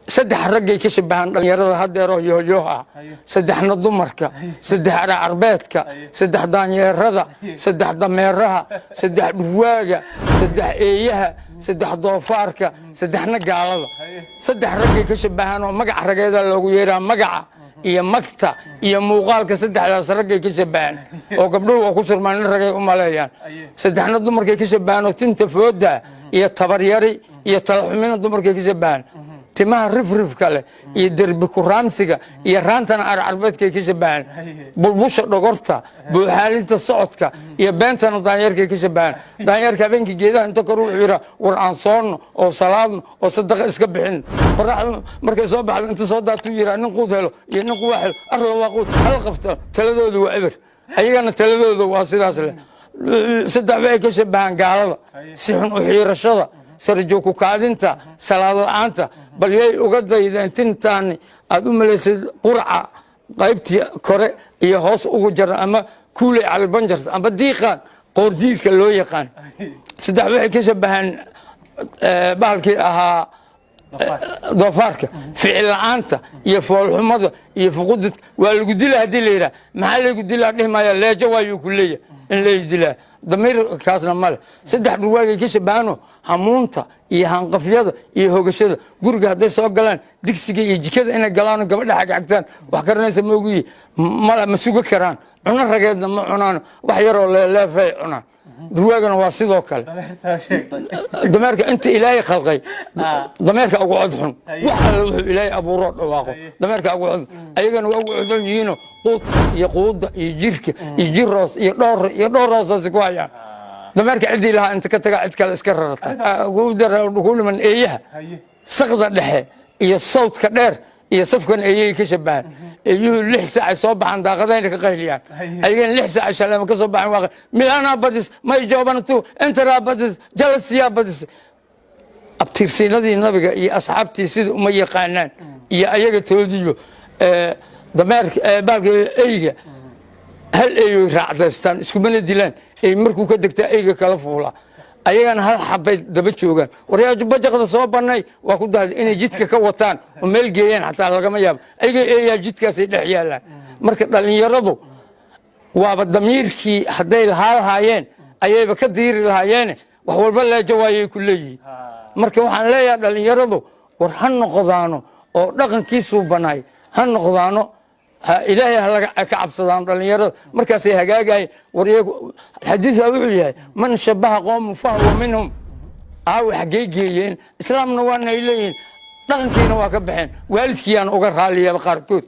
saddex raggay ka shabahan dhalinyarada hadeero yooyooha saddexna dumarka saddex carbeedka saddex daanyeerada saddex dameeraha saddex dhurwaaga saddex eeyaha saddex doofaarka saddexna gaalada saddex raggay ka shabahan oo magac rageeda loogu yeeraa magaca iyo magta iyo muuqaalka saddexdaas raggay ka shabahan oo gabdhuhu ku surmaan ragay u maleeyaan saddexna dumarkay ka shabahan oo tinta fooda iyo tabaryari iyo talaxumina dumarkay ka shabahan timaha rif kale iyo derbi ku raamsiga iyo raantana carbeedkay ka shabahan bulbusha dhogorta buuxaalinta socodka iyo beentana daanyeerkay ka shabahan daanyeerka habeenkii geedaha inta kor wuxuu yidhaa war aan soonno oo salaadno oo sadaqa iska bixin qoraxdu markay soo baxdo inta soo daatuu yidhaa nin quud helo iyo nin quwaa helo arla waa quud hal qabta taladooda waa eber ayagana taladooda waa sidaas leh saddex bay ka shabahan gaalada si xun u xiirashada sarjo ku kaadinta salaad la'aanta bal yay uga daydeen tintaani aad u malaysay qurca qaybtii kore iyo hoos ugu jara ama kuulay cali banjarta ama diiqaan qoordiidka loo yaqaan saddex waxay ka shabahan bahalkii ahaa doofaarka ficil la'aanta iyo foolxumada iyo fuqudadka waa lagu dilaa haddii la yidhaha maxaa lagu dilaa dhihi maaya leejo waayuu ku leeyahay in lay dilaa damiirkaasna male saddex dhurwaagay ka shabahanoo hamuunta iyo hanqafyada iyo hogashada guriga hadday soo galaan digsiga iyo jikada inay galaano gabadha xagxagtaan wax karanaysa moogiyi mala ma suga karaan cuno rageedna ma cunaano wax yaroo leefay cunaan dhurwaagana waa sidoo kale dameerka inta ilaahay khalqay dameerka ugu cod xun wax alle wuxuu ilaahay abuuroo dhawaaqo dameerka ugu cod ayagana waa ugu codon yihiinoo quudka iyo quudda iyo jirka iyo jiroos iyo dhowroosaasi ku hayaan dameerka ciddii lahaa inta ka tagaa cid kale iska rarata kuliman eeyaha sakda dhexe iyo sawdka dheer iyo safkan eeyay ka shabahan eeyuhu 6 saac soo baxan daaqadayna ka qayliyaan ayagana 6 saac shaleema ka soo baxan waa milana badis may joobantu intara badis jalasiya badis abtirsiinadii nabiga iyo asxaabtii sida uma yaqaanaan iyo ayaga toodiyo dameerka baalka eeyga hal eeyo raacdaystaan isku mana dilaan ay markuu ka degtaa eeyga kala fuula ayagana hal xabay daba joogaan waryaaju bajaqda soo banay waa ku daaday inay jidka ka wataan oo meel geeyaan xataa lagama yaabo ayaga eeyaa jidkaasay dhex yaalaan marka dhalinyaradu waaba damiirkii hadday lahaayeen ayayba ka diiri lahaayeen wax walba leejo waayay ku leeyihiin marka waxaan leeyahay dhalinyaradu war ha noqdaano oo dhaqankiisuu banay ha noqdaano ilaahay laga ka cabsadaan dhalinyarada markaasay hagaagayeen waryagu xadiisa wuxuu yahay man shabaha qawm fa huwa minhum aw xageeyeen islaamna waa nay leeyihiin dhaqankiina waa ka baxeen waalidkiina uga raaliya qaarkood